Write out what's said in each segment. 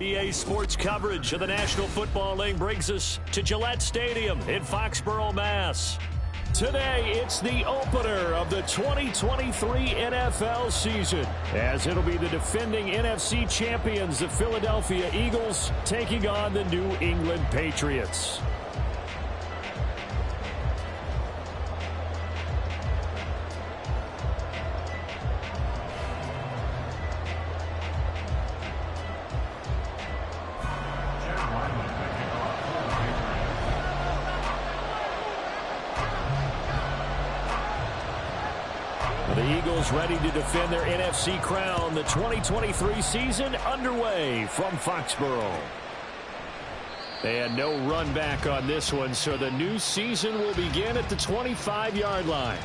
EA Sports coverage of the National Football League brings us to Gillette Stadium in Foxborough, Mass. Today, it's the opener of the 2023 NFL season, as it'll be the defending NFC champions, the Philadelphia Eagles, taking on the New England Patriots. The Eagles ready to defend their NFC crown. The 2023 season underway from Foxborough. And no run back on this one, so the new season will begin at the 25-yard line.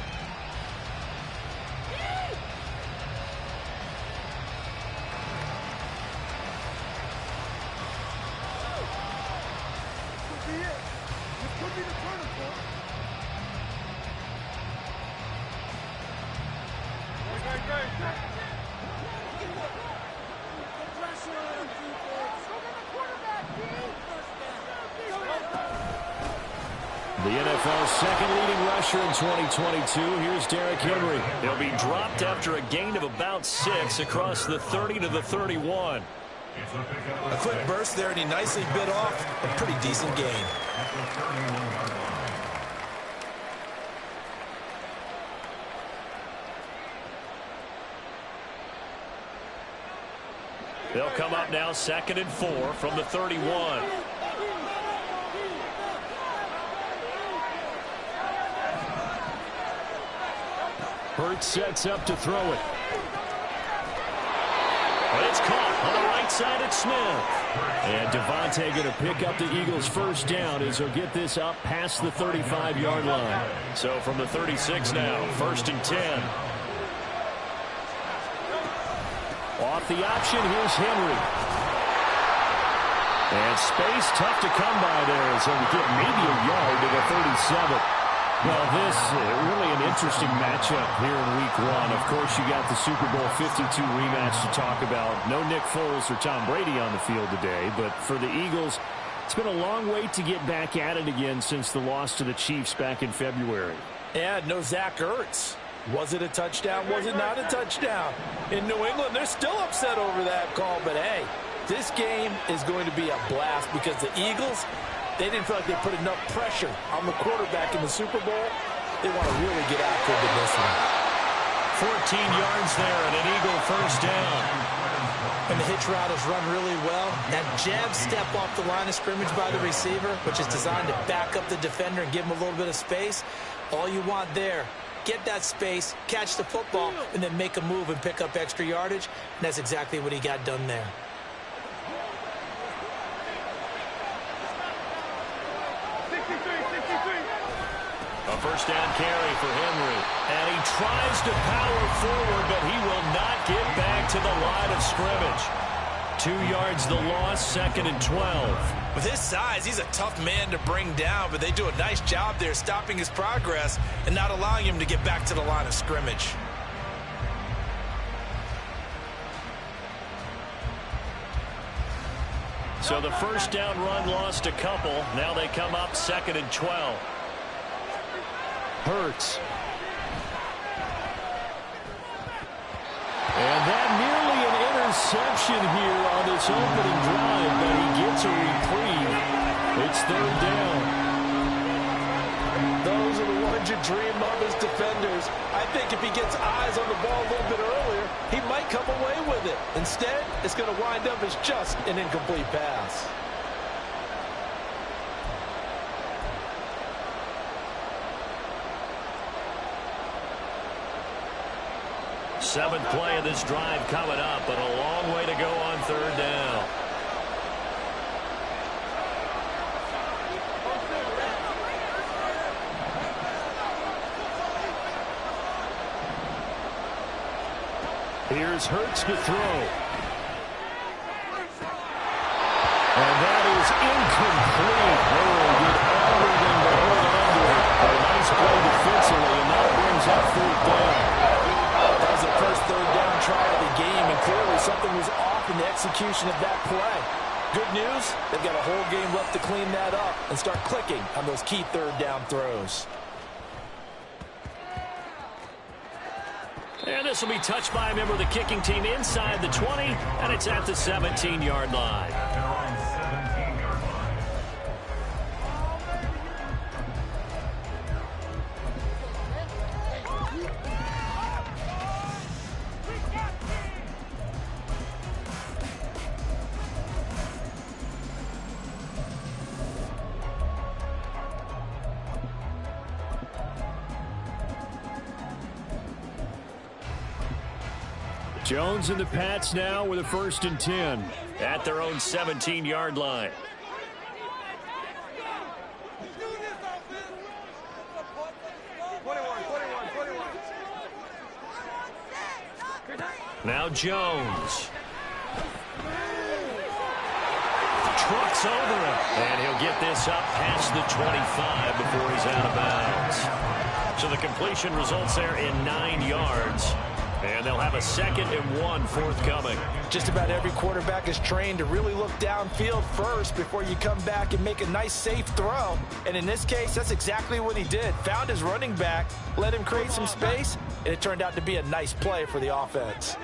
The NFL's second leading rusher in 2022. Here's Derrick Henry. He'll be dropped after a gain of about 6 across the 30 to the 31. A quick burst there, and he nicely bit off a pretty decent gain. They'll come up now 2nd and 4 from the 31. Hurts sets up to throw it. But it's caught on the right side at Smith. And Devontae going to pick up the Eagles' first down as he'll get this up past the 35-yard line. So from the 36 now, 1st and 10. Off the option, here's Henry. And space tough to come by there as he'll get maybe a yard to the 37. Well, this really an interesting matchup here in Week 1. Of course, you got the Super Bowl 52 rematch to talk about. No Nick Foles or Tom Brady on the field today, but for the Eagles, it's been a long wait to get back at it again since the loss to the Chiefs back in February. Yeah, no Zach Ertz. Was it a touchdown? Was it not a touchdown? In New England, they're still upset over that call, but hey, this game is going to be a blast because the Eagles, they didn't feel like they put enough pressure on the quarterback in the Super Bowl. They want to really get after it in this one. 14 yards there and an Eagle first down. And the hitch route is run really well. That jab step off the line of scrimmage by the receiver, which is designed to back up the defender and give him a little bit of space. All you want there, get that space, catch the football, and then make a move and pick up extra yardage. And that's exactly what he got done there. A first down carry for Henry. And he tries to power forward, but he will not get back to the line of scrimmage. 2 yards the loss, 2nd and 12. With his size, he's a tough man to bring down, but they do a nice job there stopping his progress and not allowing him to get back to the line of scrimmage. So the first down run lost a couple. Now they come up 2nd and 12. Hurts. And that nearly an interception here on this opening drive, but he gets a reprieve. It's 3rd down. Those are the ones you dream of as defenders. I think if he gets eyes on the ball a little bit earlier, he might come away with it. Instead, it's going to wind up as just an incomplete pass. Seventh play of this drive coming up, but a long way to go on 3rd down. Here's Hurts to throw. And that is incomplete. Oh, did everything to hold on to it. A nice play defensively, and that brings up 4th down. That was the first 3rd down try of the game, and clearly something was off in the execution of that play. Good news, they've got a whole game left to clean that up and start clicking on those key third down throws. And this will be touched by a member of the kicking team inside the 20, and it's at the 17-yard line. Jones and the Pats now with a 1st and 10 at their own 17-yard line. Now Jones. Trucks over him. And he'll get this up past the 25 before he's out of bounds. So the completion results there in 9 yards. And they'll have a 2nd and 1 forthcoming. Just about every quarterback is trained to really look downfield first before you come back and make a nice, safe throw. And in this case, that's exactly what he did. Found his running back, let him create some space, and it turned out to be a nice play for the offense.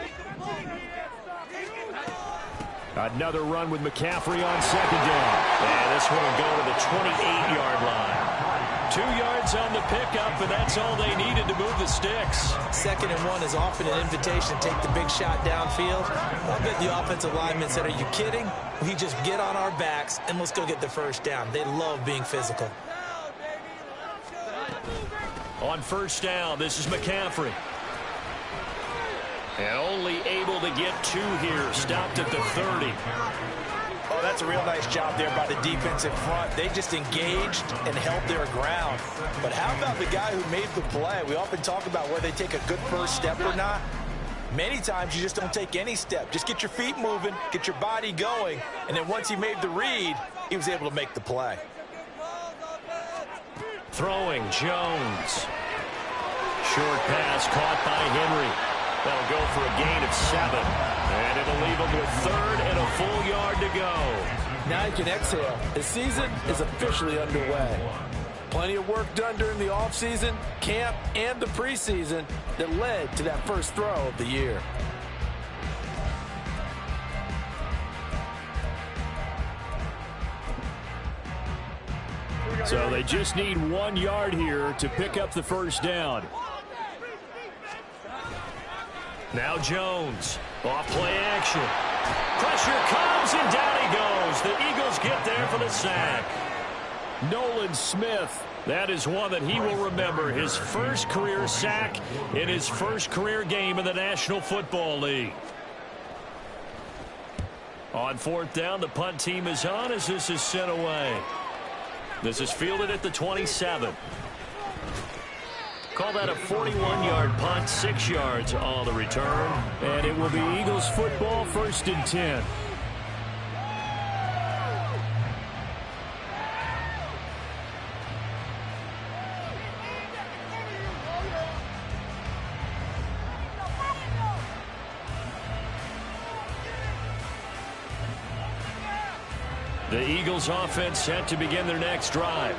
Another run with McCaffrey on 2nd down. And this one will go to the 28-yard line. 2 yards on the pickup, and that's all they needed to move the sticks. 2nd and 1 is often an invitation to take the big shot downfield. I bet the offensive linemen said, are you kidding? We just get on our backs, and let's go get the 1st down. They love being physical. On 1st down, this is McCaffrey. And only able to get 2 here. Stopped at the 30. Oh, that's a real nice job there by the defensive front. They just engaged and held their ground. But how about the guy who made the play? We often talk about whether they take a good first step or not. Many times you just don't take any step. Just get your feet moving, get your body going, and then once he made the read, he was able to make the play. Throwing, Jones. Short pass caught by Henry. That'll go for a gain of 7. And it'll leave him with 3rd and a full yard to go. Now you can exhale. The season is officially underway. Plenty of work done during the offseason, camp, and the preseason that led to that first throw of the year. So they just need 1 yard here to pick up the 1st down. Now Jones, off play action. Pressure comes, and down he goes. The Eagles get there for the sack. Nolan Smith, that is one that he will remember. His first career sack in his first career game in the National Football League. On 4th down, the punt team is on as this is sent away. This is fielded at the 27. Call that a 41-yard punt, 6 yards on the return. And it will be Eagles football, 1st and 10. The Eagles offense set to begin their next drive.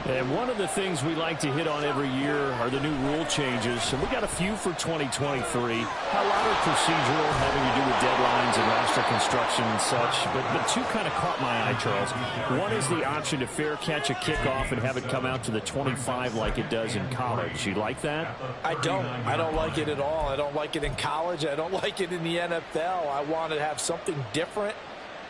And one of the things we like to hit on every year are the new rule changes. And we got a few for 2023. A lot are procedural, having to do with deadlines and roster construction and such. But 2 kind of caught my eye, Charles. One is the option to fair catch a kickoff and have it come out to the 25 like it does in college. You like that? I don't. I don't like it at all. I don't like it in college. I don't like it in the NFL. I want to have something different.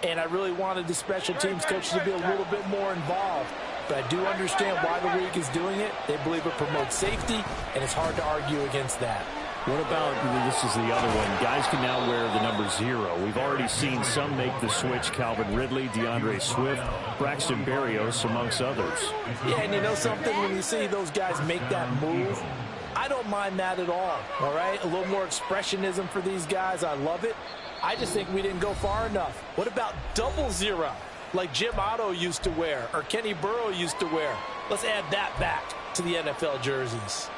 And I really wanted the special teams coaches to be a little bit more involved. But I do understand why the league is doing it. They believe it promotes safety, and it's hard to argue against that. What about, this is the other one, guys can now wear the number 0. We've already seen some make the switch, Calvin Ridley, DeAndre Swift, Braxton Berrios, amongst others. Yeah, and you know something, when you see those guys make that move, I don't mind that at all right? A little more expressionism for these guys. I love it. I just think we didn't go far enough. What about 00, like Jim Otto used to wear or Kenny Burrow used to wear? Let's add that back to the NFL jerseys.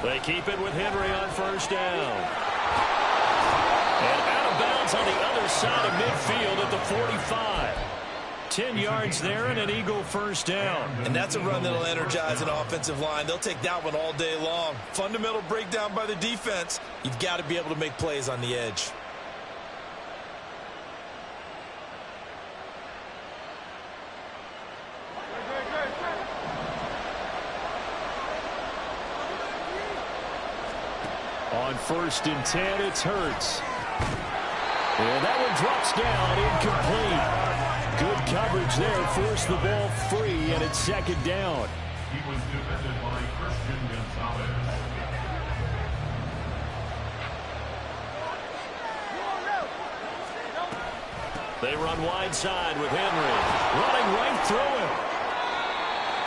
They keep it with Henry on first down. And out of bounds on the other side of midfield at the 45. 10 yards there and an Eagle first down. And that's a run that'll energize an offensive line. They'll take that one all day long. Fundamental breakdown by the defense. You've got to be able to make plays on the edge. On first and 10, it's Hurts. And that one drops down, incomplete. Good coverage there, forced the ball free, and it's second down. He was defended by Christian Gonzalez. They run wide side with Henry. Running right through him.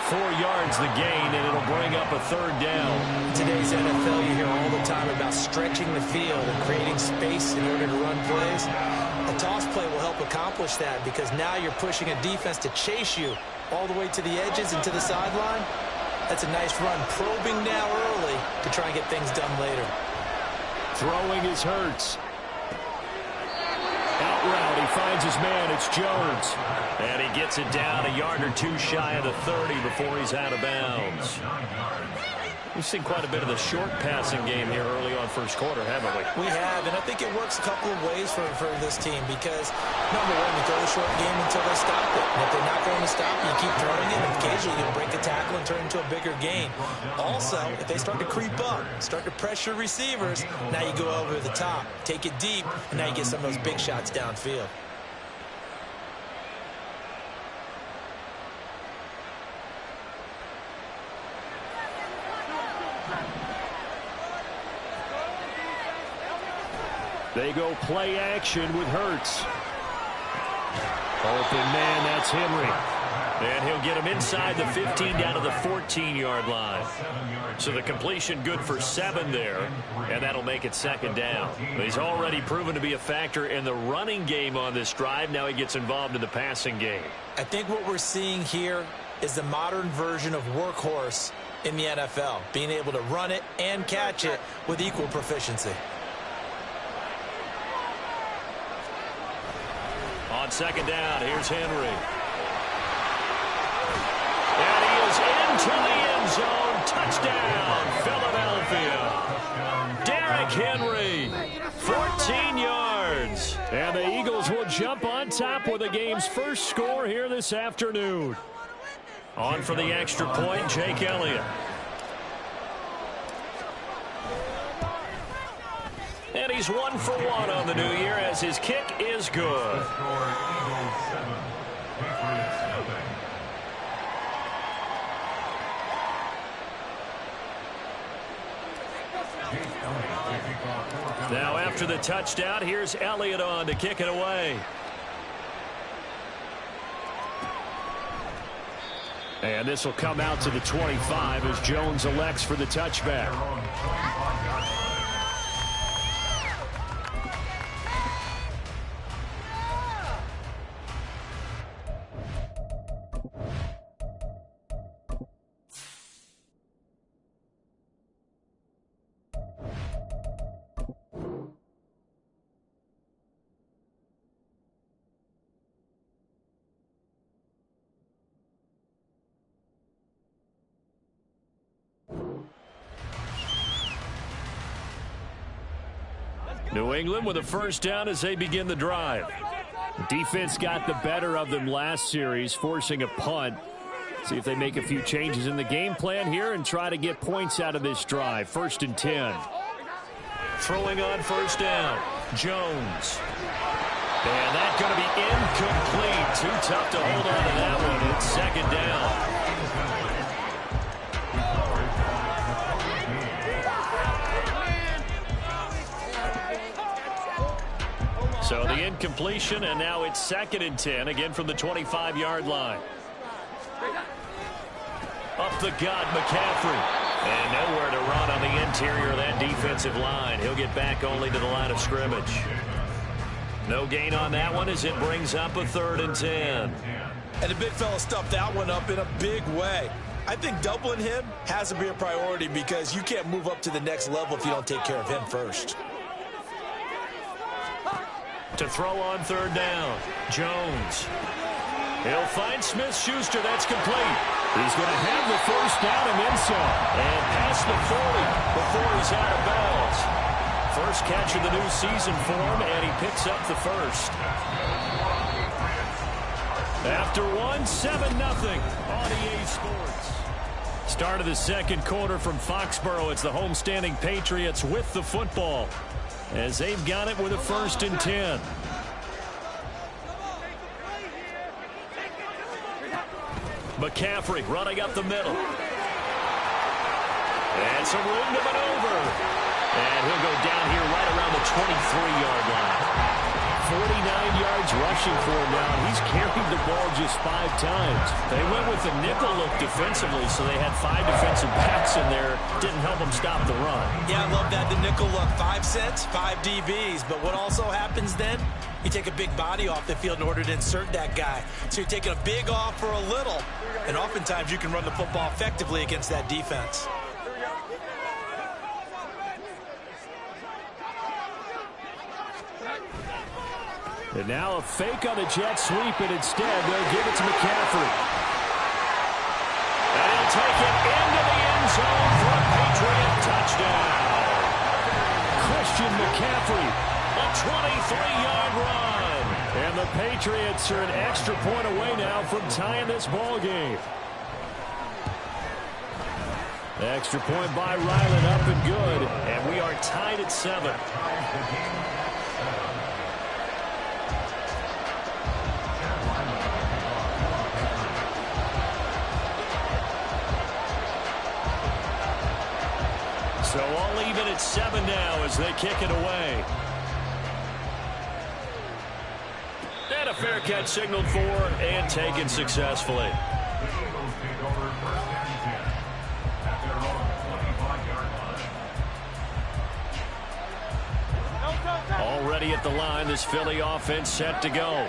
4 yards the gain, and it'll bring up a third down. In today's NFL, you hear all the time about stretching the field and creating space in order to run plays. A toss play will help accomplish that because now you're pushing a defense to chase you all the way to the edges and to the sideline. That's a nice run, probing now early to try and get things done later. Throwing is Hurts. Out route, he finds his man. It's Jones. And he gets it down a yard or two shy of the 30 before he's out of bounds. We've seen quite a bit of the short passing game here early on first quarter, haven't we? We have, and I think it works a couple of ways for this team because, number one, you throw the short game until they stop it. And if they're not going to stop, you keep throwing it, and occasionally you'll break a tackle and turn it into a bigger gain. Also, if they start to creep up, start to pressure receivers, now you go over the top, take it deep, and now you get some of those big shots downfield. They go play action with Hurts. Open man, that's Henry. And he'll get him inside the 15 down to the 14-yard line. So the completion good for 7 there, and that'll make it second down. He's already proven to be a factor in the running game on this drive. Now he gets involved in the passing game. I think what we're seeing here is the modern version of workhorse in the NFL, being able to run it and catch it with equal proficiency. On second down, here's Henry. And he is into the end zone. Touchdown, Philadelphia. Derrick Henry, 14 yards. And the Eagles will jump on top with the game's first score here this afternoon. On for the extra point, Jake Elliott. And he's 1 for 1 on the new year as his kick is good. Now after the touchdown, here's Elliott on to kick it away. And this will come out to the 25 as Jones elects for the touchback. New England with a first down as they begin the drive. Defense got the better of them last series, forcing a punt. See if they make a few changes in the game plan here and try to get points out of this drive. First and 10. Throwing on first down, Jones. And that's going to be incomplete. Too tough to hold on to that one. It's second down. So the incompletion, and now it's second and 10, again from the 25-yard line. Up the gut, McCaffrey. And nowhere to run on the interior of that defensive line. He'll get back only to the line of scrimmage. No gain on that one as it brings up a third and 10. And the big fella stuffed that one up in a big way. I think doubling him has to be a priority because you can't move up to the next level if you don't take care of him first. To throw on third down, Jones. He'll find Smith-Schuster. That's complete. He's going to have the first down and then some. And past the 40 before he's out of bounds. First catch of the new season for him, and he picks up the first. After one, 7-0 on EA Sports. Start of the second quarter from Foxborough. It's the homestanding Patriots with the football, as they've got it with a 1st and 10. McCaffrey running up the middle. And some room to maneuver. And he'll go down here right around the 23-yard line. 49 yards rushing for him now. He's carried the ball just 5 times. They went with the nickel look defensively, so they had 5 defensive backs in there. Didn't help them stop the run. Yeah, I love that, the nickel look. 5 cents, 5 DBs. But what also happens then? You take a big body off the field in order to insert that guy. So you're taking a big off for a little. And oftentimes you can run the football effectively against that defense. And now a fake on the jet sweep, and instead they'll give it to McCaffrey. And he'll take it into the end zone for a Patriot touchdown. Christian McCaffrey, a 23-yard run. And the Patriots are an extra point away now from tying this ball game. Extra point by Ryland, up and good. And we are tied at 7. So all even at 7 now as they kick it away. And a fair catch signaled for and taken successfully. Already at the line, this Philly offense set to go.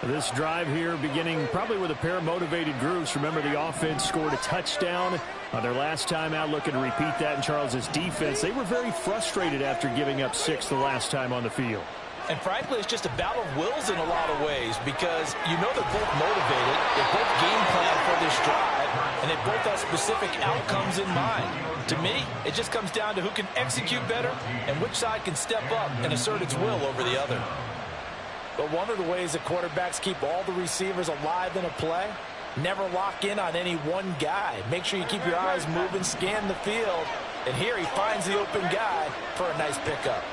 This drive here beginning probably with a pair of motivated groups. Remember, the offense scored a touchdown on their last time out, looking to repeat that in Charles's defense. They were very frustrated after giving up 6 the last time on the field. And frankly, it's just a battle of wills in a lot of ways because you know they're both motivated. They both game plan for this drive, and they both have specific outcomes in mind. To me, it just comes down to who can execute better and which side can step up and assert its will over the other. But one of the ways that quarterbacks keep all the receivers alive in a play, never lock in on any one guy. Make sure you keep your eyes moving, scan the field. And here he finds the open guy for a nice pickup.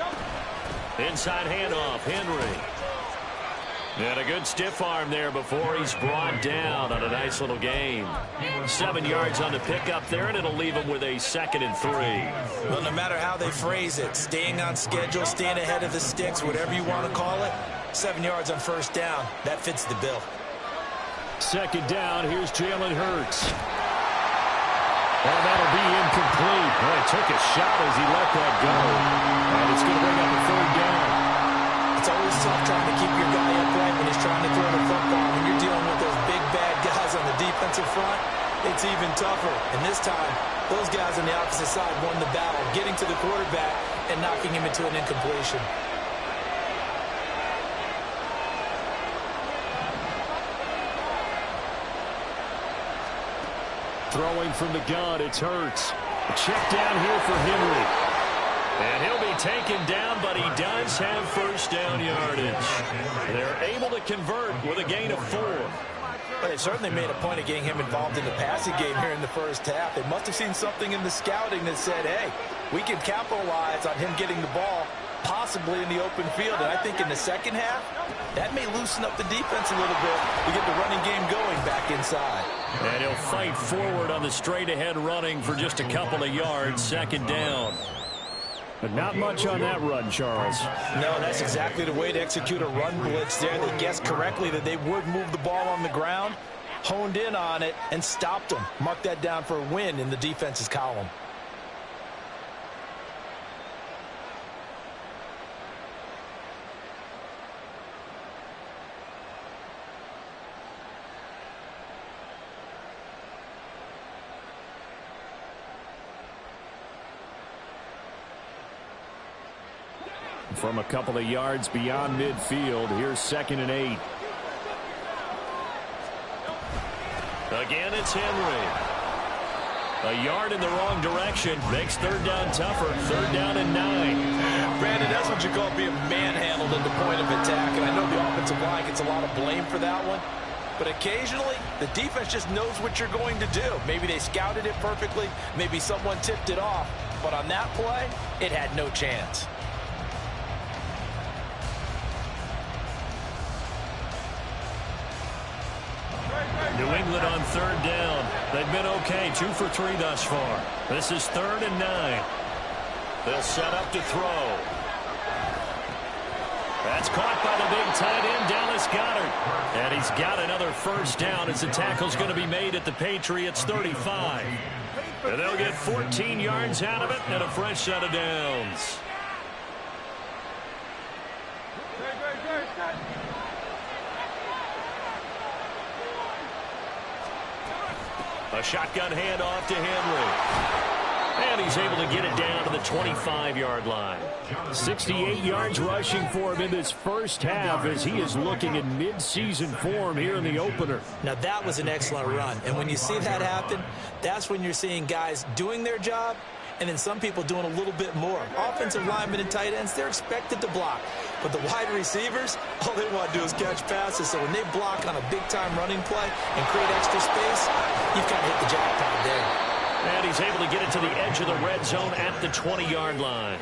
Inside handoff, Henry. And a good stiff arm there before he's brought down on a nice little game. 7 yards on the pickup there, and it'll leave him with a 2nd and 3. Well, no matter how they phrase it, staying on schedule, staying ahead of the sticks, whatever you want to call it, 7 yards on first down. That fits the bill. 2nd down, here's Jalen Hurts. And that'll be incomplete. Well, he took a shot as he let that go. And it's going to bring up a 3rd down. It's always tough trying to keep your guy upright when he's trying to throw the football. When you're dealing with those big, bad guys on the defensive front, it's even tougher. And this time, those guys on the opposite side won the battle, getting to the quarterback and knocking him into an incompletion. Throwing from the gun, it's Hurts. A check down here for Henry. And he'll be taken down, but he does have first down yardage. They're able to convert with a gain of 4. But they certainly made a point of getting him involved in the passing game here in the first half. They must have seen something in the scouting that said, hey, we can capitalize on him getting the ball, possibly in the open field. And I think in the second half, that may loosen up the defense a little bit to get the running game going back inside. And he'll fight forward on the straight-ahead running for just a couple of yards, 2nd down. But not much on that run, Charles. No, that's exactly the way to execute a run blitz there. They guessed correctly that they would move the ball on the ground, honed in on it, and stopped them. Mark that down for a win in the defense's column. from a couple of yards beyond midfield. Here's 2nd and 8. Again, it's Henry. A yard in the wrong direction makes 3rd down tougher. 3rd down and 9. Brandon, that's what you call being manhandled at the point of attack. And I know the offensive line gets a lot of blame for that one. But occasionally, the defense just knows what you're going to do. Maybe they scouted it perfectly. Maybe someone tipped it off. But on that play, it had no chance. New England on 3rd down. They've been okay, 2 for 3 thus far. This is 3rd and 9. They'll set up to throw. That's caught by the big tight end, Dallas Goedert. And he's got another 1st down as the tackle's going to be made at the Patriots 35. And they'll get 14 yards out of it and a fresh set of downs. A shotgun handoff to Henry. And he's able to get it down to the 25-yard line. 68 yards rushing for him in this first half as he is looking in mid-season form here in the opener. Now, that was an excellent run. And when you see that happen, that's when you're seeing guys doing their job and then some people doing a little bit more. Offensive linemen and tight ends, they're expected to block. But the wide receivers, all they want to do is catch passes. So when they block on a big-time running play and create extra space, you've kind of hit the jackpot there. And he's able to get it to the edge of the red zone at the 20-yard line.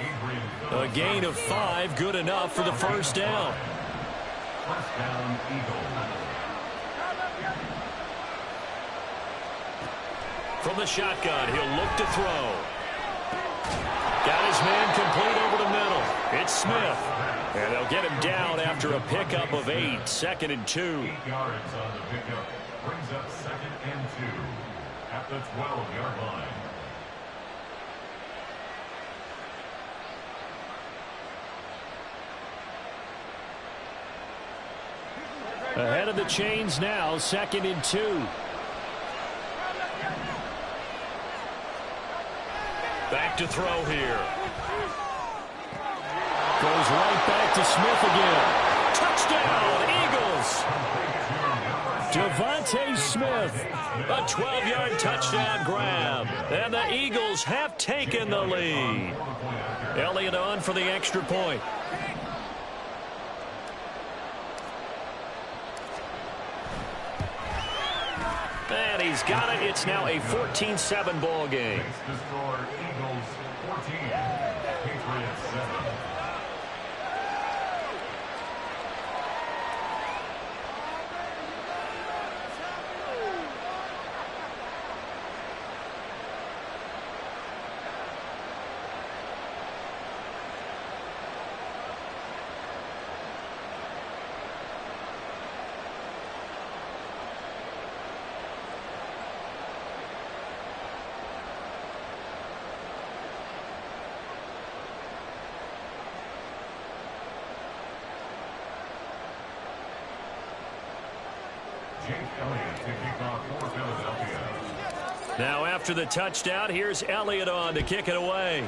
A gain of 5, good enough for the 1st down. First down, Eagles. From the shotgun, he'll look to throw. Got his man complete over the middle. It's Smith. And they'll get him down after a pickup of 8. 2nd and 2. 8 yards on the pickup. Brings up 2nd and 2 at the 12-yard line. Ahead of the chains now, 2nd and 2. Back to throw here. Goes right back to Smith again. Touchdown, Eagles. Devontae Smith, a 12-yard touchdown grab. And the Eagles have taken the lead. Elliott on for the extra point. And he's got it. It's now a 14-7 ball game. To score, Eagles 14, Patriots 7. Now after the touchdown, here's Elliott on to kick it away.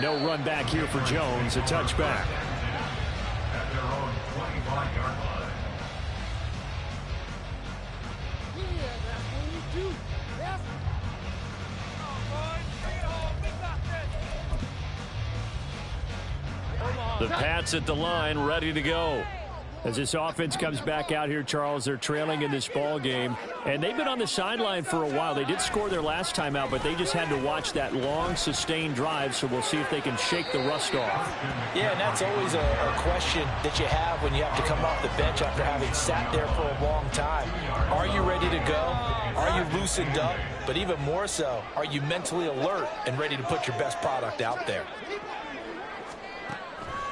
No run back here for Jones, a touchback. At their own 25-yard line. The Pats at the line, ready to go. As this offense comes back out here, Charles, they're trailing in this ball game. And they've been on the sideline for a while. They did score their last time out, but they just had to watch that long, sustained drive. So we'll see if they can shake the rust off. Yeah, and that's always a question that you have when you have to come off the bench after having sat there for a long time. Are you ready to go? Are you loosened up? But even more so, are you mentally alert and ready to put your best product out there?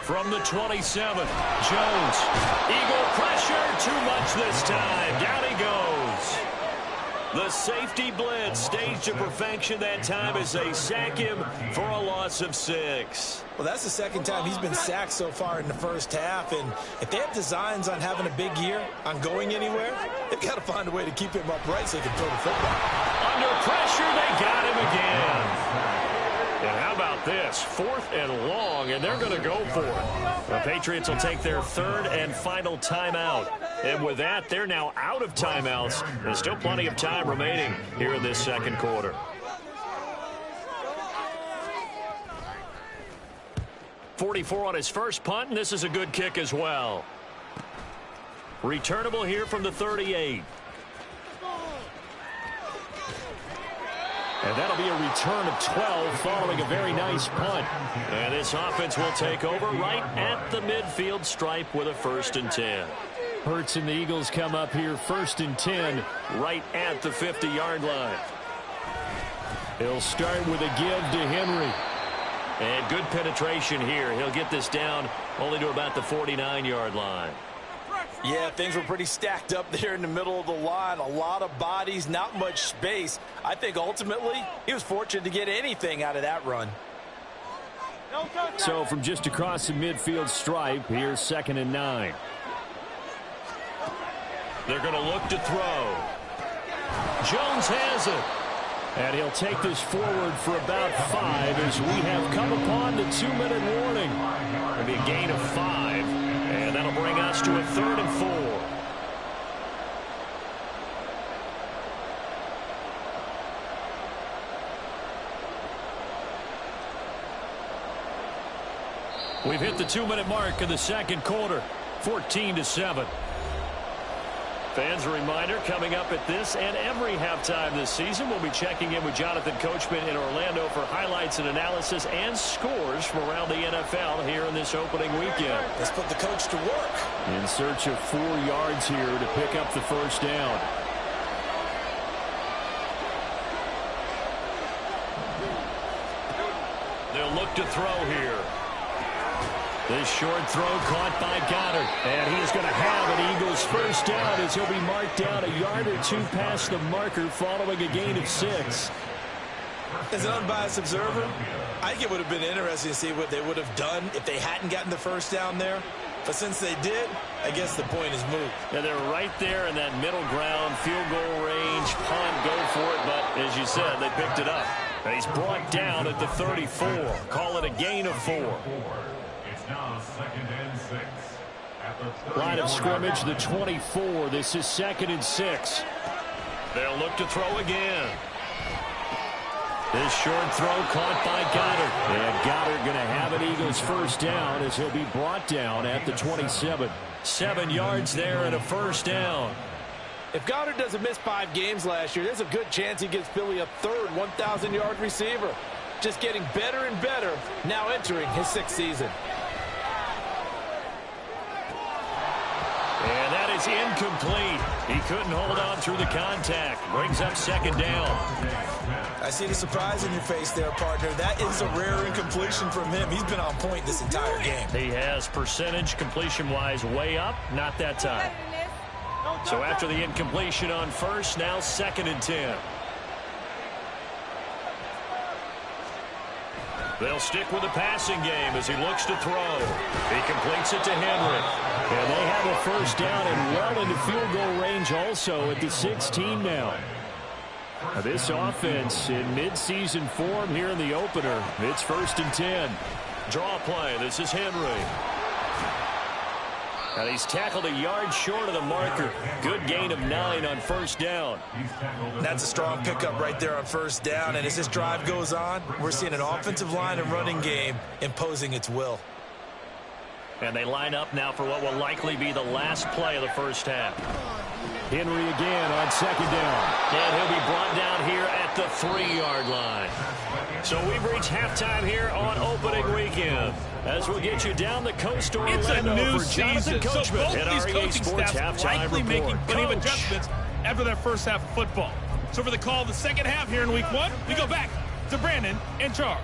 From the 27, Jones. Eagle pressure, too much this time. Down he goes. The safety blitz staged to perfection that time as they sack him for a loss of 6. Well, that's the second time he's been sacked so far in the first half. And if they have designs on having a big year, on going anywhere, they've got to find a way to keep him upright so he can throw the football. Under pressure, they got him again. about this? 4th and long, and they're going to go for it. The Patriots will take their 3rd and final timeout. And with that, they're now out of timeouts. There's still plenty of time remaining here in this second quarter. .44 on his first punt, and this is a good kick as well. Returnable here from the 38. And that'll be a return of 12 following a very nice punt. And this offense will take over right at the midfield stripe with a 1st and 10. Hurts and the Eagles come up here 1st and 10 right at the 50-yard line. He'll start with a give to Henry. And good penetration here. He'll get this down only to about the 49-yard line. Yeah, things were pretty stacked up there in the middle of the line. A lot of bodies, not much space. I think ultimately he was fortunate to get anything out of that run. So from just across the midfield stripe, here's 2nd and 9. They're going to look to throw. Jones has it. And he'll take this forward for about 5 as we have come upon the 2-minute warning. It'll be a gain of 5, and that'll bring us to a 3rd and 4. We've hit the 2-minute mark in the second quarter, 14-7. Fans, a reminder, coming up at this and every halftime this season, we'll be checking in with Jonathan Coachman in Orlando for highlights and analysis and scores from around the NFL here in this opening weekend. Let's put the coach to work. In search of 4 yards here to pick up the 1st down. They'll look to throw here. This short throw caught by Goddard. And he is going to have an Eagles 1st down as he'll be marked down a yard or 2 past the marker following a gain of 6. As an unbiased observer, I think it would have been interesting to see what they would have done if they hadn't gotten the 1st down there. But since they did, I guess the point is moot. Yeah, they're right there in that middle ground, field goal range, punt, go for it. But as you said, they picked it up. And he's brought down at the 34. Call it a gain of 4. Now 2nd and 6. Line of scrimmage, the 24. This is 2nd and 6. They'll look to throw again. This short throw caught by Goddard. And Goddard going to have an Eagles 1st down as he'll be brought down at the 27. 7 yards there and a 1st down. If Goddard doesn't miss 5 games last year, there's a good chance he gives Philly a 3rd 1,000-yard receiver. Just getting better and better, now entering his 6th season. And that is incomplete. He couldn't hold on through the contact. Brings up 2nd down. I see the surprise in your face there, partner. That is a rare incompletion from him. He's been on point this entire game. He has percentage completion-wise way up. Not that time. So after the incompletion on 1st, now 2nd and 10. They'll stick with the passing game as he looks to throw. He completes it to Henry. And they have a 1st down and well into field goal range also at the 16 now. This offense in midseason form here in the opener. It's 1st and 10. Draw play. This is Henry. And he's tackled a yard short of the marker. Good gain of 9 on 1st down. That's a strong pickup right there on 1st down. And as this drive goes on, we're seeing an offensive line and running game imposing its will. And they line up now for what will likely be the last play of the 1st half. Henry again on 2nd down. And he'll be brought down here at the 3-yard line. So we've reached halftime here on opening weekend. As we'll get you down the coast to Orlando. It's a new for Jonathan season, so both Coachman these at our coaching Sports staffs halftime likely report. making plenty of Coach. adjustments after their first half of football. So for the call of the second half here in week 1, we go back to Brandon and Charles.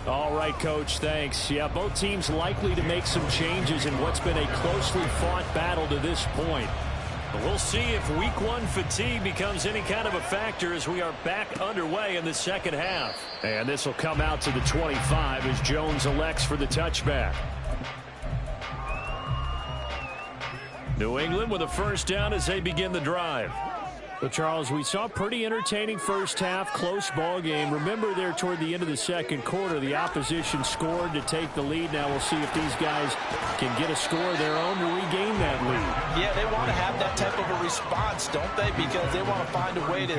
All right, Coach, thanks. Yeah, both teams likely to make some changes in what's been a closely fought battle to this point. But we'll see if week 1 fatigue becomes any kind of a factor as we are back underway in the second half. And this will come out to the 25 as Jones elects for the touchback. New England with a 1st down as they begin the drive. Well, Charles, we saw a pretty entertaining first half, close ball game. Remember there toward the end of the second quarter, the opposition scored to take the lead. Now we'll see if these guys can get a score of their own to regain that lead. Yeah, they want to have that type of a response, don't they? Because they want to find a way to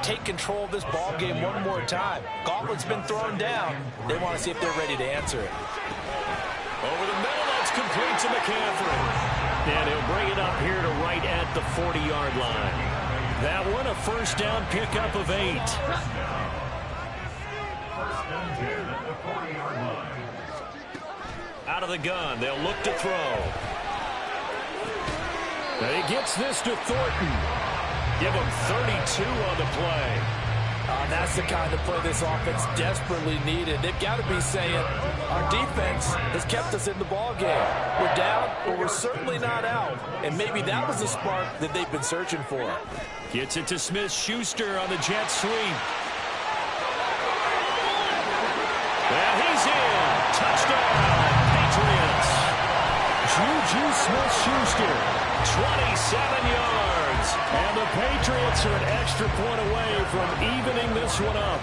take control of this ball game one more time. Gauntlet's been thrown down. They want to see if they're ready to answer it. Over the middle, that's complete to McCaffrey. And he'll bring it up here to right at the 40-yard line. That one, a first down pickup of 8. First and 10 at the 40-yard line. Out of the gun, they'll look to throw. And he gets this to Thornton. Give him 32 on the play. That's the kind of play this offense desperately needed. They've got to be saying, our defense has kept us in the ball game. We're down, but we're certainly not out. And maybe that was the spark that they've been searching for. Gets it to Smith-Schuster on the jet sweep. And he's in. Touchdown, Patriots. Juju Smith-Schuster, 27 yards. And the Patriots are an extra point away from evening this one up.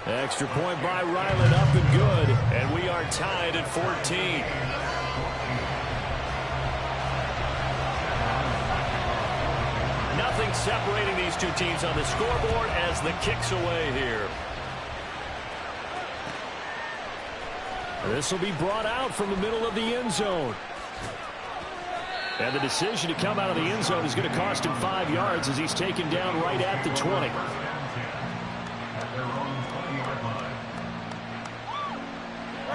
Extra point by Ryland, up and good. And we are tied at 14. Nothing separating these two teams on the scoreboard as the kick's away here. This will be brought out from the middle of the end zone. And the decision to come out of the end zone is going to cost him 5 yards as he's taken down right at the 20.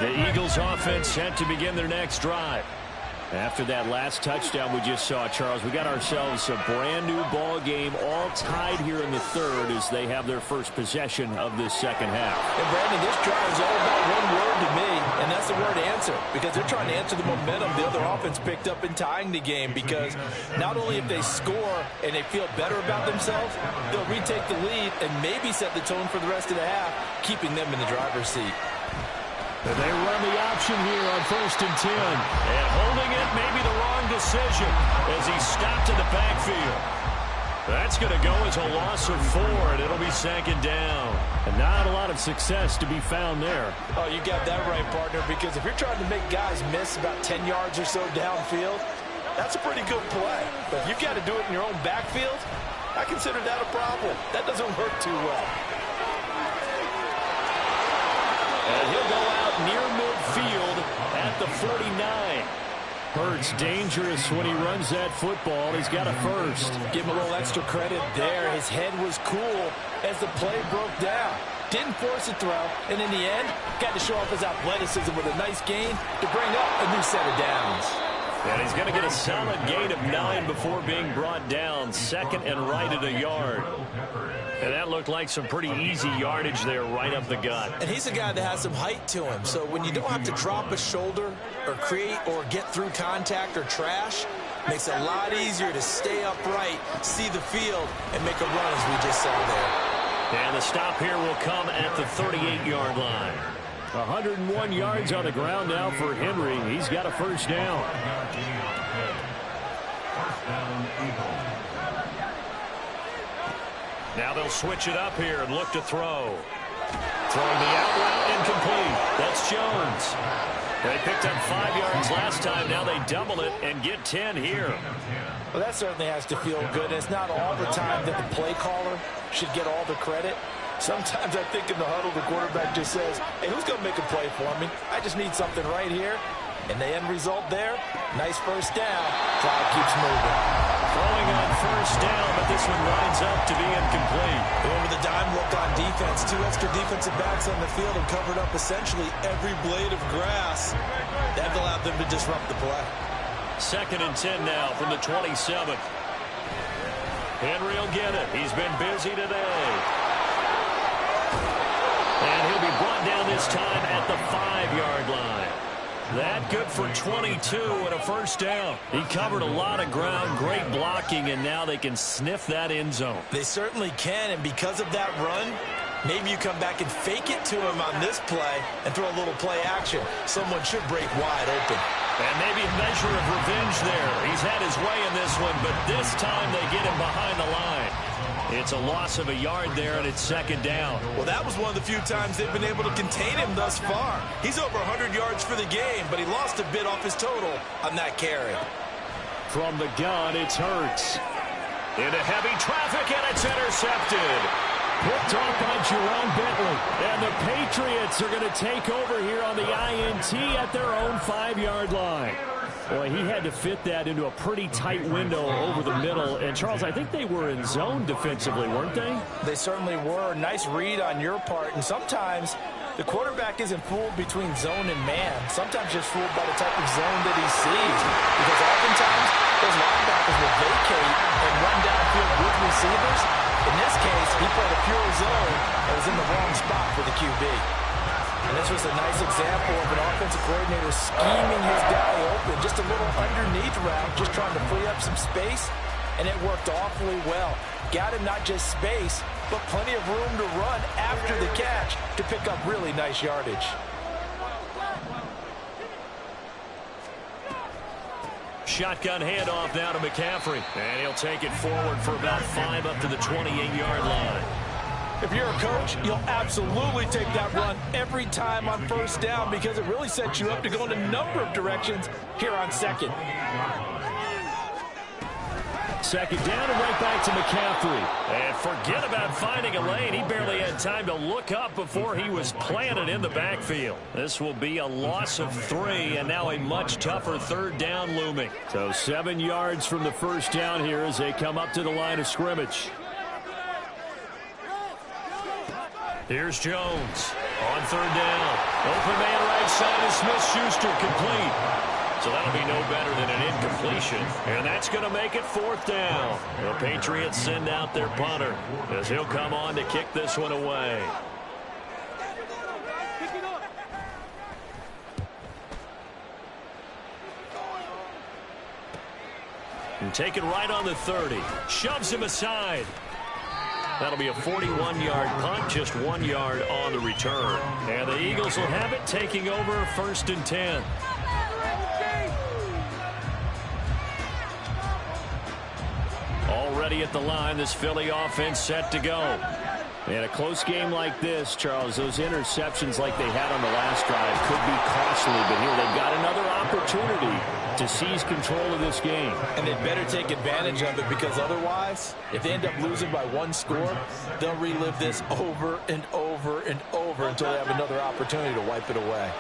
The Eagles offense set to begin their next drive. After that last touchdown we just saw, Charles, we got ourselves a brand new ball game, all tied here in the third as they have their first possession of this second half. And Brandon, this drive is all about one word to me, and that's the word answer, because they're trying to answer the momentum the other offense picked up in tying the game, because not only if they score and they feel better about themselves, they'll retake the lead and maybe set the tone for the rest of the half, keeping them in the driver's seat. And they run the option here on 1st and 10. And holding it may be the wrong decision as he stopped in the backfield. That's going to go as a loss of 4, and it'll be second down. And not a lot of success to be found there. Oh, you got that right, partner, because if you're trying to make guys miss about 10 yards or so downfield, that's a pretty good play. But if you've got to do it in your own backfield, I consider that a problem. That doesn't work too well. And he'll go out near midfield at the 49. Hurts dangerous when he runs that football. He's got a first. Give him a little extra credit there. His head was cool as the play broke down. Didn't force a throw, and in the end, got to show off his athleticism with a nice gain to bring up a new set of downs. And he's going to get a solid gain of 9 before being brought down. Second and right at a yard. And that looked like some pretty easy yardage there right up the gut. And he's a guy that has some height to him. So when you don't have to drop a shoulder or create or get through contact or trash, makes it a lot easier to stay upright, see the field, and make a run as we just saw there. And the stop here will come at the 38-yard line. 101 yards on the ground now for Henry. He's got a first down. Now they'll switch it up here and look to throw. Throwing the out route incomplete. That's Jones. They picked up 5 yards last time. Now they double it and get 10 here. Well, that certainly has to feel good. It's not all the time that the play caller should get all the credit. Sometimes I think in the huddle, the quarterback just says, hey, who's going to make a play for me? I just need something right here. And the end result there, nice first down. Clock keeps moving. Throwing on first down, but this one winds up to be incomplete. Going with a dime look on defense. 2 extra defensive backs on the field and covered up essentially every blade of grass. That allowed them to disrupt the play. Second and 10 now from the 27th. Henry will get it. He's been busy today. And he'll be brought down this time at the 5-yard line. That good for 22 and a first down. He covered a lot of ground, great blocking, and now they can sniff that end zone. They certainly can, and because of that run, Maybe you come back and fake it to him on this play and throw a little play action. Someone should break wide open. And maybe a measure of revenge there. He's had his way in this one, but this time they get him behind the line. It's a loss of a yard there, and it's second down. Well, that was one of the few times they've been able to contain him thus far. He's over 100 yards for the game, but he lost a bit off his total on that carry. From the gun, it's Hurts. Into heavy traffic, and it's intercepted. Picked off by Jerome Bentley. And the Patriots are going to take over here on the INT at their own 5-yard line. Boy, he had to fit that into a pretty tight window over the middle. And, Charles, I think they were in zone defensively, weren't they? They certainly were. Nice read on your part. And sometimes the quarterback isn't fooled between zone and man. Sometimes just fooled by the type of zone that he sees. Because oftentimes those linebackers will vacate and run downfield with receivers. In this case, he played a pure zone and was in the wrong spot for the QB. And this was a nice example of an offensive coordinator scheming his guy open. Just a little underneath route, just trying to free up some space. And it worked awfully well. Got him not just space, but plenty of room to run after the catch to pick up really nice yardage. Shotgun handoff now to McCaffrey. And he'll take it forward for about 5 up to the 28-yard line. If you're a coach, you'll absolutely take that run every time on first down because it really sets you up to go in a number of directions here on second. Second down and right back to McCaffrey. And forget about finding a lane. He barely had time to look up before he was planted in the backfield. This will be a loss of 3 and now a much tougher third down looming. So 7 yards from the first down here as they come up to the line of scrimmage. Here's Jones on third down. Open man right side of Smith-Schuster, complete. So that'll be no better than an incompletion. And that's going to make it 4th down. The Patriots send out their punter as he'll come on to kick this one away. And take it right on the 30. Shoves him aside. That'll be a 41-yard punt, just 1 yard on the return. And the Eagles will have it, taking over 1st and 10. Already at the line, this Philly offense set to go. In a close game like this, Charles, those interceptions like they had on the last drive could be costly, but here they've got another opportunity to seize control of this game. And they better take advantage of it because otherwise, if they end up losing by 1 score, they'll relive this over and over and over until they have another opportunity to wipe it away.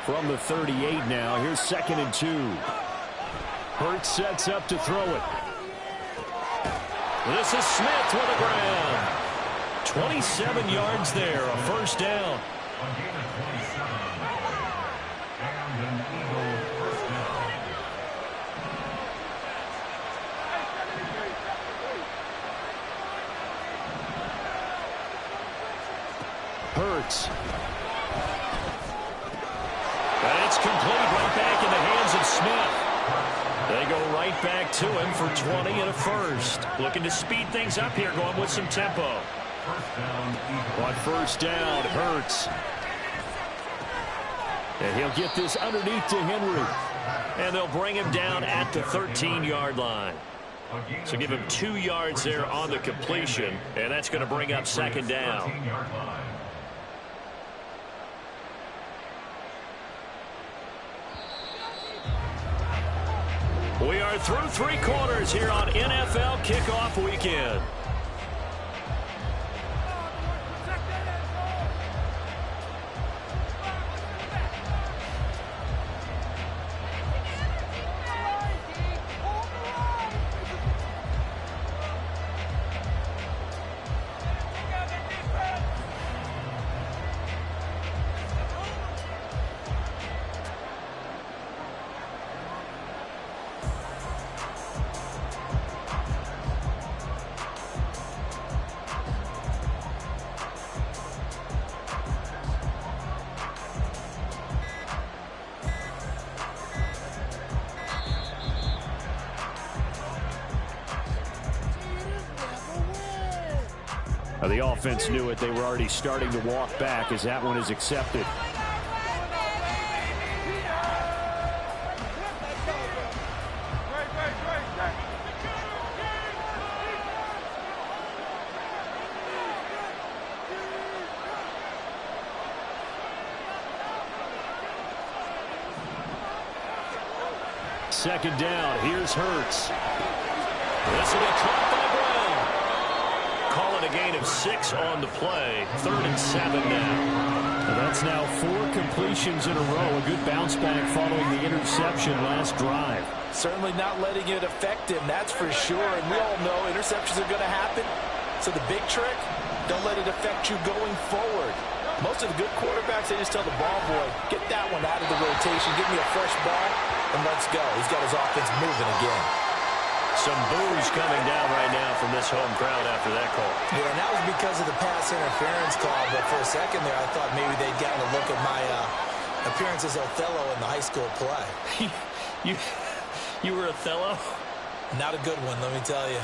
From the 38 now, here's 2nd and 2. Hurts sets up to throw it. This is Smith with the ground. 27 yards there, a first down. Hurts. And it's complete right back in the hands of Smith. They go right back to him for 20 and a first. Looking to speed things up here, going with some tempo. On first down, Hurts. And he'll get this underneath to Henry. And they'll bring him down at the 13-yard line. So give him 2 yards there on the completion. And that's going to bring up 2nd down. We are through 3 quarters here on NFL Kickoff Weekend. The offense knew it. They were already starting to walk back as that one is accepted. Second down. Here's Hurts. This will be caught by Brown. Call it a gain of 6 on the play. 3rd and 7 now. That's now 4 completions in a row. A good bounce back following the interception last drive. Certainly not letting it affect him, that's for sure. And we all know interceptions are going to happen. So the big trick, don't let it affect you going forward. Most of the good quarterbacks, they just tell the ball boy, get that one out of the rotation, give me a fresh ball, and let's go. He's got his offense moving again. Some boos coming down right now from this home crowd after that call. Yeah, and that was because of the pass interference call, but for a second there, I thought maybe they'd gotten a look at my appearance as Othello in the high school play. You were Othello? Not a good one, let me tell you.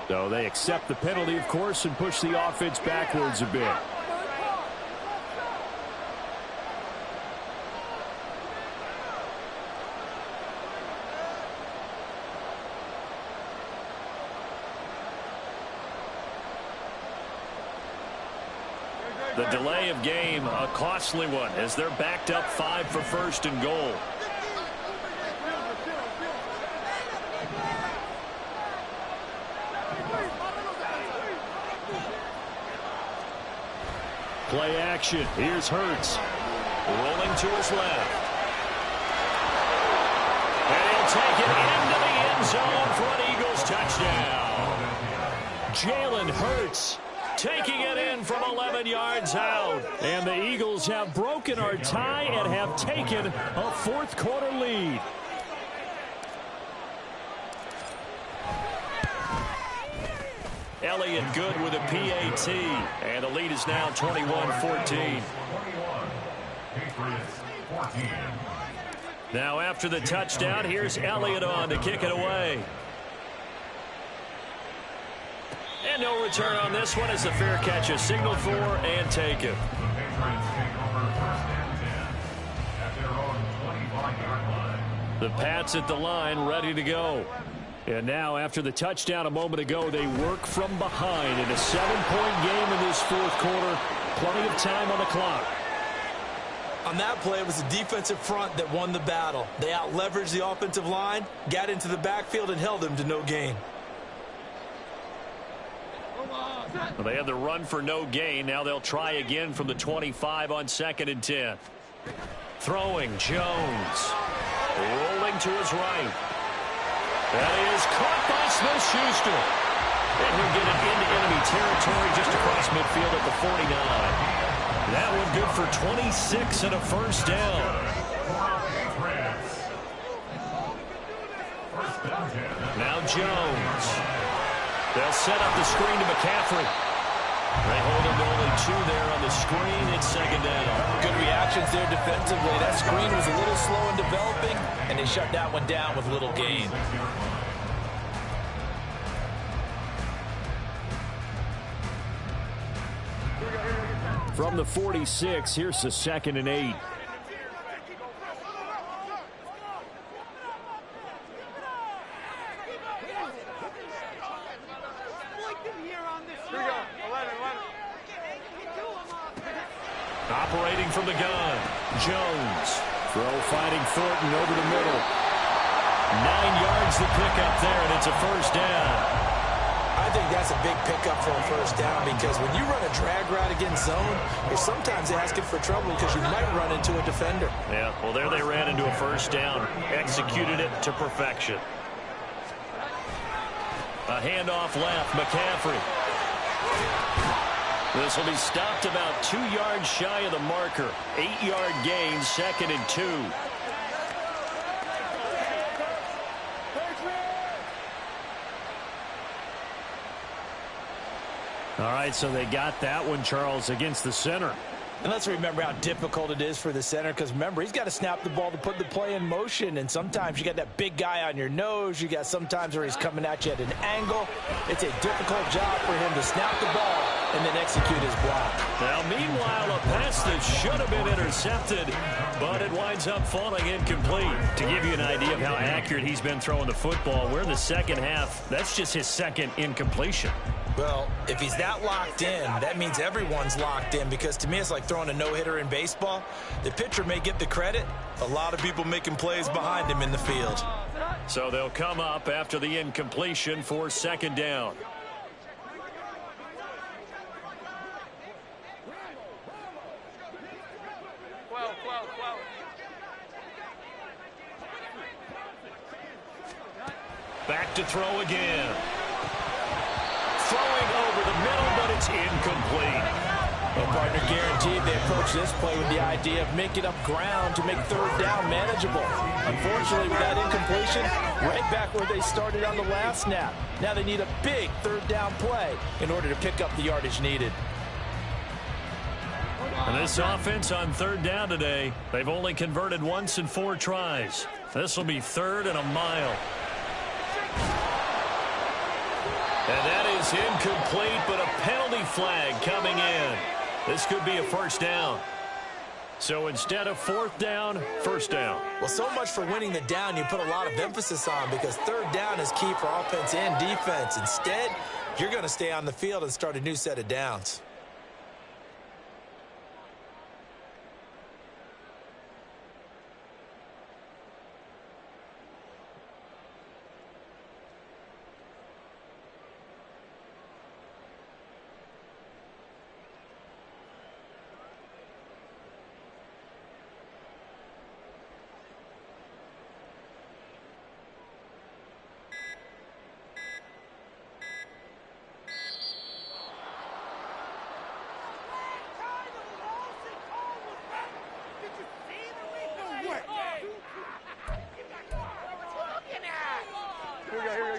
So they accept the penalty, of course, and push the offense backwards a bit. The delay of game, a costly one, as they're backed up 5 for 1st and goal. Play action. Here's Hurts. Rolling to his left. And he'll take it into the end zone for an Eagles touchdown. Jalen Hurts taking it in from 11 yards out. And the Eagles have broken our tie and have taken a 4th quarter lead. Elliott good with a PAT, and the lead is now 21-14. Now after the touchdown, here's Elliott on to kick it away. And no return on this one as the fair catch is signaled for and taken. The Pats at the line ready to go. And now, after the touchdown a moment ago, they work from behind in a 7-point game in this 4th quarter. Plenty of time on the clock. On that play, it was the defensive front that won the battle. They out-leveraged the offensive line, got into the backfield, and held them to no gain. Well, they had the run for no gain. Now they'll try again from the 25 on 2nd and 10. Throwing, Jones. Rolling to his right. That is caught by Smith-Schuster. And he'll get it into enemy territory just across midfield at the 49. That one good for 26 and a 1st down. Now Jones. They'll set up the screen to McCaffrey. They hold him to only 2 there on the screen. It's 2nd down. Good reactions there defensively. That screen was a little slow in developing, and they shut that one down with little gain. From the 46, here's the 2nd and 8. Operating from the gun, Jones. Throw fighting Thornton over the middle. 9 yards the pickup there, and it's a 1st down. I think that's a big pickup for a 1st down because when you run a drag route against zone, you're sometimes asking for trouble because you might run into a defender. Yeah, well, there they ran into a 1st down. Executed it to perfection. A handoff left, McCaffrey. This will be stopped about 2 yards shy of the marker. 8-yard gain, 2nd and 2. All right, so they got that one, Charles, against the center. And let's remember how difficult it is for the center, because remember, he's got to snap the ball to put the play in motion, and sometimes you got that big guy on your nose. You got sometimes where he's coming at you at an angle. It's a difficult job for him to snap the ball and then execute his block. Now, meanwhile, a pass that should have been intercepted, but it winds up falling incomplete. To give you an idea of how accurate he's been throwing the football, we're in the second half. That's just his second incompletion. Well, if he's that locked in, that means everyone's locked in, because to me it's like throwing a no-hitter in baseball. The pitcher may get the credit. A lot of people making plays behind him in the field. So they'll come up after the incompletion for 2nd down. Back to throw again. Throwing over the middle, but it's incomplete. Well, partner, guaranteed they approach this play with the idea of making up ground to make 3rd down manageable. Unfortunately, with that incompletion, right back where they started on the last snap. Now they need a big 3rd down play in order to pick up the yardage needed. And this offense on 3rd down today, they've only converted once in 4 tries. This will be 3rd and a mile. And that is incomplete, but a penalty flag coming in. This could be a 1st down. So instead of 4th down, 1st down. Well, so much for winning the down you put a lot of emphasis on, because 3rd down is key for offense and defense. Instead, you're going to stay on the field and start a new set of downs.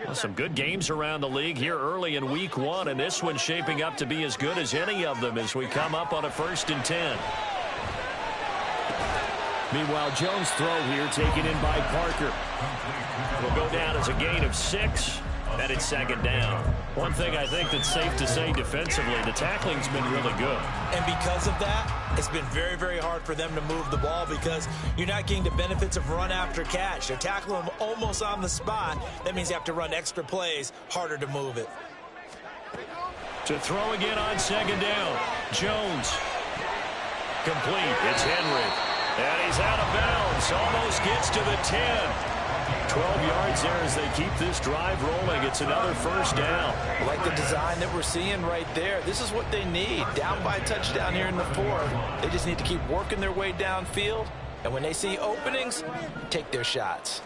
Well, some good games around the league here early in week 1, and this one's shaping up to be as good as any of them as we come up on a 1st and 10. Meanwhile, Jones' throw here taken in by Parker. Will go down as a gain of 6, and it's 2nd down. One thing I think that's safe to say defensively, the tackling's been really good. And because of that, it's been very, very hard for them to move the ball, because you're not getting the benefits of run after catch. They're tackling them almost on the spot. That means you have to run extra plays, harder to move it. To throw again on 2nd down. Jones. Complete. It's Henry. And he's out of bounds. Almost gets to the 10. 12 yards there as they keep this drive rolling. It's another 1st down. I like the design that we're seeing right there. This is what they need. Down by a touchdown here in the 4th. They just need to keep working their way downfield. And when they see openings, take their shots.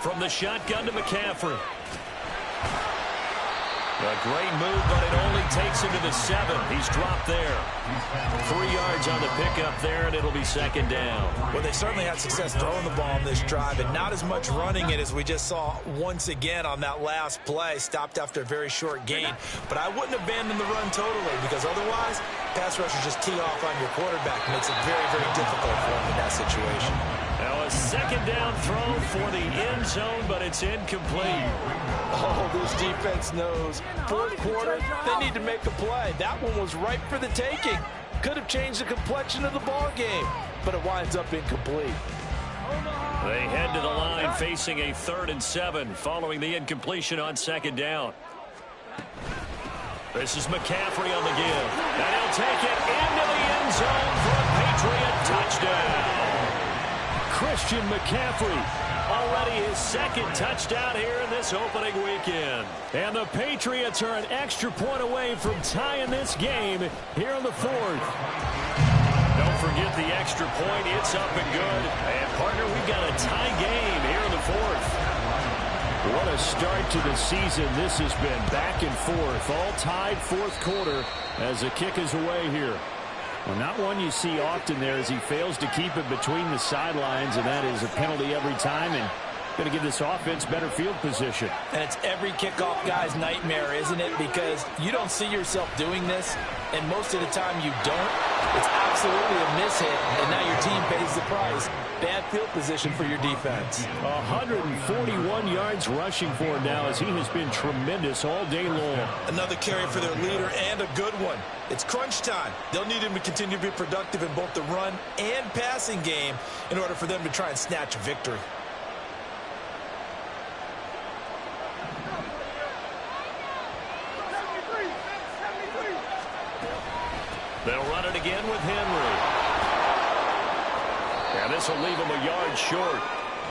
From the shotgun to McCaffrey. A great move, but it only takes him to the 7. He's dropped there. 3 yards on the pickup there, and it'll be 2nd down. Well, they certainly had success throwing the ball in this drive, and not as much running it as we just saw once again on that last play. Stopped after a very short gain. But I wouldn't abandon the run totally, because otherwise, pass rushers just tee off on your quarterback. Makes it very, very difficult for him in that situation. Now a 2nd down throw for the end zone, but it's incomplete. Oh, this defense knows. 4th quarter, they need to make a play. That one was ripe for the taking. Could have changed the complexion of the ball game, but it winds up incomplete. They head to the line facing a 3rd and 7 following the incompletion on 2nd down. This is McCaffrey on the give. And he'll take it into the end zone for a Patriot touchdown. Christian McCaffrey, already his 2nd touchdown here in this opening weekend. And the Patriots are an extra point away from tying this game here in the 4th. Don't forget the extra point. It's up and good. And, partner, we've got a tie game here in the 4th. What a start to the season this has been. Back and forth, all tied 4th quarter. as the kick is away here. Well, not one you see often there as he fails to keep it between the sidelines, and that is a penalty every time, and going to give this offense better field position. And it's every kickoff guy's nightmare, isn't it? Because you don't see yourself doing this, and most of the time you don't. It's absolutely a mishit, and now your team pays the price. Bad field position for your defense. 141 yards rushing for him now as he has been tremendous all day long. Another carry for their leader and a good one. It's crunch time. They'll need him to continue to be productive in both the run and passing game in order for them to try and snatch a victory. They'll run it again with Henry. And this will leave him a yard short.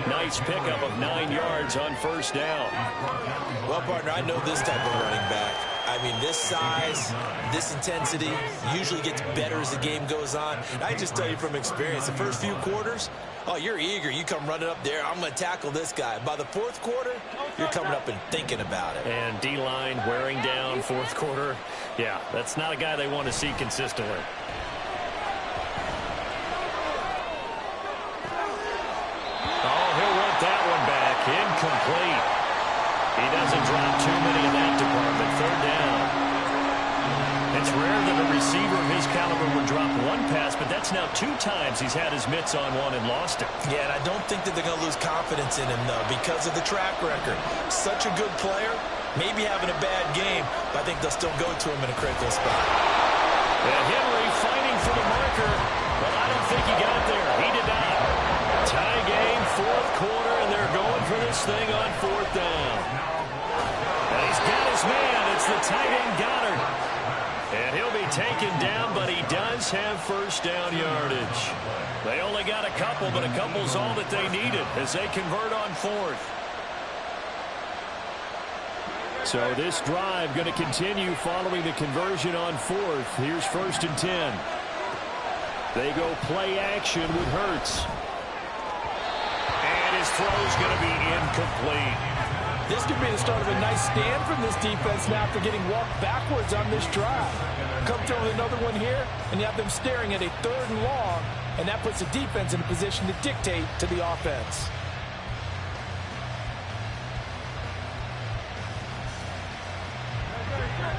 Nice pickup of 9 yards on first down. Well, partner, I know this type of running back. I mean, this size, this intensity usually gets better as the game goes on. And I just tell you from experience, the first few quarters, oh, you're eager. You come running up there. I'm going to tackle this guy. By the fourth quarter, you're coming up and thinking about it. And D-line wearing down fourth quarter. Yeah, that's not a guy they want to see consistently. Oh, he'll want that one back. Incomplete. He doesn't drop too many in that department. Third down. It's rare that a receiver of his caliber would drop one pass, but that's now 2 times he's had his mitts on one and lost it. Yeah, and I don't think that they're going to lose confidence in him, though, because of the track record. Such a good player, maybe having a bad game, but I think they'll still go to him in a critical spot. And Henry fighting for the marker, but I don't think he got there. He did not. Tie game, fourth quarter, and they're going for this thing on fourth down. And he's got his man. It's the tight end Goddard. And he'll be taken down, but he does have first down yardage. They only got a couple, but a couple's all that they needed as they convert on fourth. So this drive going to continue following the conversion on fourth. Here's 1st and 10. They go play action with Hurts. And his throw's going to be incomplete. This could be the start of a nice stand from this defense now after getting walked backwards on this drive. Come through with another one here, and you have them staring at a 3rd and long, and that puts the defense in a position to dictate to the offense.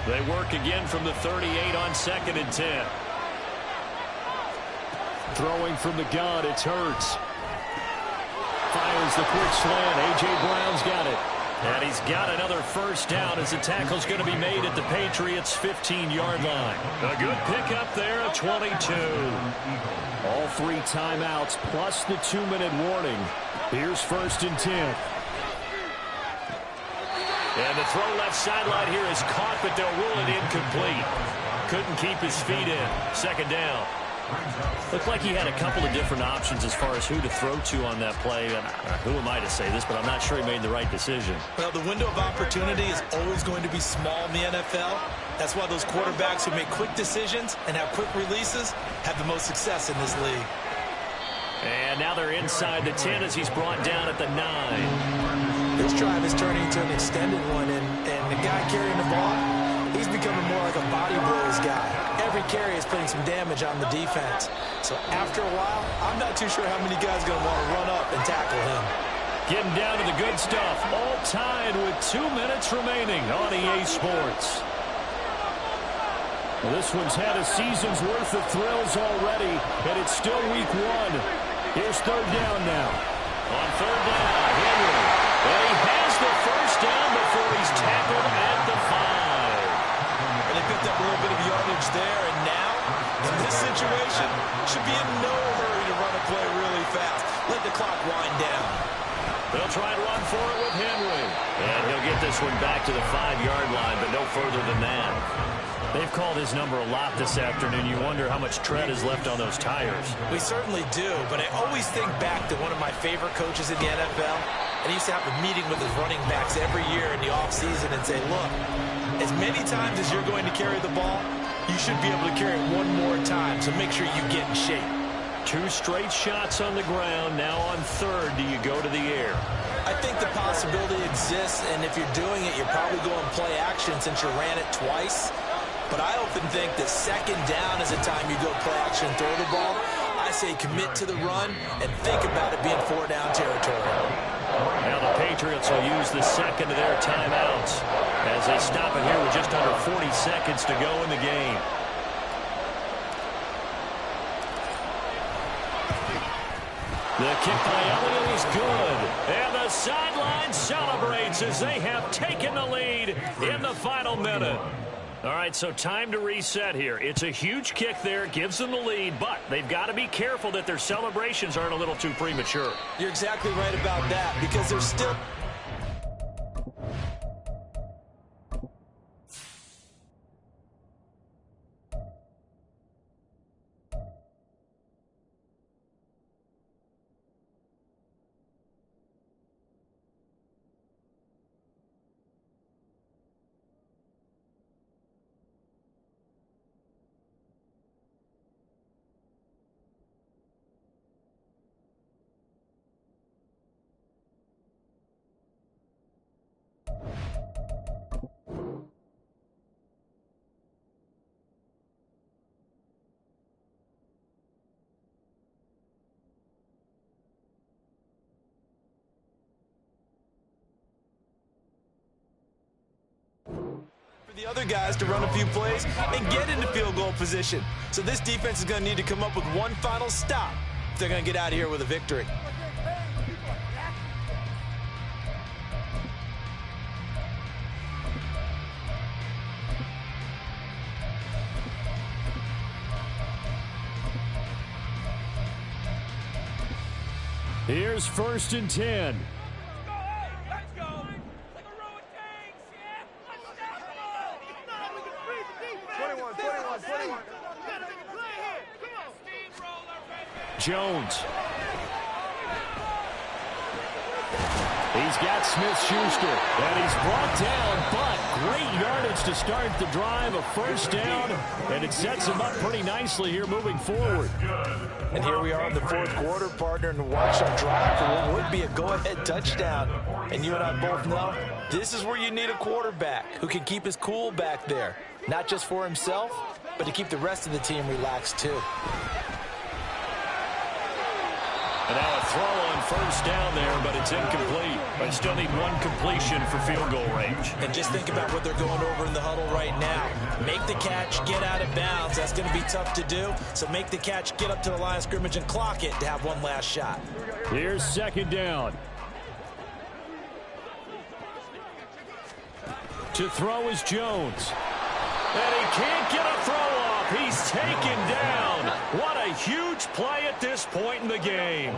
They work again from the 38 on 2nd and 10. Throwing from the gun, it's Hurts. Fires the quick slant. A.J. Brown's got it. And he's got another first down as the tackle's going to be made at the Patriots' 15-yard line. A good pickup there at 22. All 3 timeouts plus the 2-minute warning. Here's 1st and 10. And the throw left sideline here is caught, but they'll rule it incomplete. Couldn't keep his feet in. 2nd down. Looked like he had a couple of different options as far as who to throw to on that play. And who am I to say this, but I'm not sure he made the right decision. Well, the window of opportunity is always going to be small in the NFL. That's why those quarterbacks who make quick decisions and have quick releases have the most success in this league. And now they're inside the 10 as he's brought down at the 9. This drive is turning into an extended one, and the guy carrying the ball, he's becoming more like a body blows guy. Every carry is putting some damage on the defense. So after a while, I'm not too sure how many guys are going to want to run up and tackle him. Getting down to the good stuff. All tied with 2 minutes remaining on EA Sports. Well, this one's had a season's worth of thrills already, and it's still week 1. Here's 3rd down now. On 3rd down, Henry. And he has the first down before he's tackled at the 5. And they picked up a little bit of yardage there, and now, in this situation, should be in no hurry to run a play really fast. Let the clock wind down. They'll try and run for it with Henry. And he'll get this one back to the 5-yard line, but no further than that. They've called his number a lot this afternoon. You wonder how much tread is left on those tires. We certainly do, but I always think back to one of my favorite coaches in the NFL. And he used to have a meeting with his running backs every year in the offseason and say, look, as many times as you're going to carry the ball, you should be able to carry it one more time, so make sure you get in shape. 2 straight shots on the ground. Now on 3rd, do you go to the air? I think the possibility exists, and if you're doing it, you're probably going play action since you ran it twice. But I often think that second down is a time you go play action and throw the ball. I say commit to the run and think about it being 4-down territory. Now the Patriots will use the second of their timeouts as they stop it here with just under 40 seconds to go in the game. The kick by Elliott is good. And the sideline celebrates as they have taken the lead in the final minute. All right, so time to reset here. It's a huge kick there, gives them the lead, but they've got to be careful that their celebrations aren't a little too premature. You're exactly right about that because they're still... the other guys to run a few plays and get into field goal position. So this defense is going to need to come up with one final stop if they're going to get out of here with a victory. Here's 1st and 10. Jones. He's got Smith-Schuster, and he's brought down, but great yardage to start the drive, a 1st down, and it sets him up pretty nicely here moving forward. And here we are in the 4th quarter, partner, and watch our drive for what would be a go-ahead touchdown. And you and I both know this is where you need a quarterback who can keep his cool back there, not just for himself, but to keep the rest of the team relaxed too. And now a throw on 1st down there, but it's incomplete. But still need one completion for field goal range. And just think about what they're going over in the huddle right now. Make the catch, get out of bounds. That's going to be tough to do. So make the catch, get up to the line of scrimmage, and clock it to have one last shot. Here's 2nd down. To throw is Jones. And he can't get a throw off. He's taken down. What a huge play at this point in the game.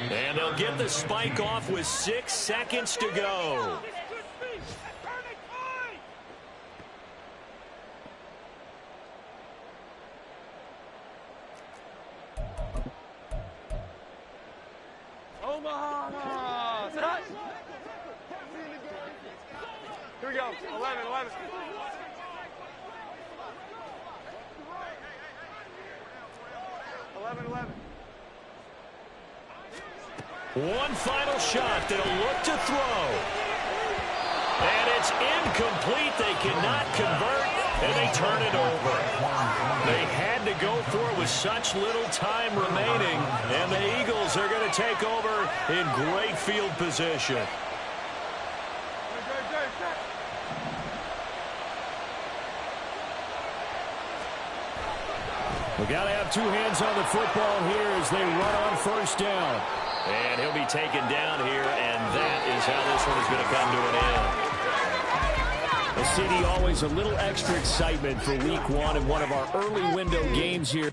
And they'll get the spike off with 6 seconds to go. Omaha! Here we go. 11. 11. One final shot that'll look to throw. And it's incomplete. They cannot convert, and they turn it over. They had to go for it with such little time remaining, and the Eagles are going to take over in great field position. We got to have 2 hands on the football here as they run on 1st down. And he'll be taken down here, and that is how this one is going to come to an end. The city always a little extra excitement for week 1 and one of our early window games here.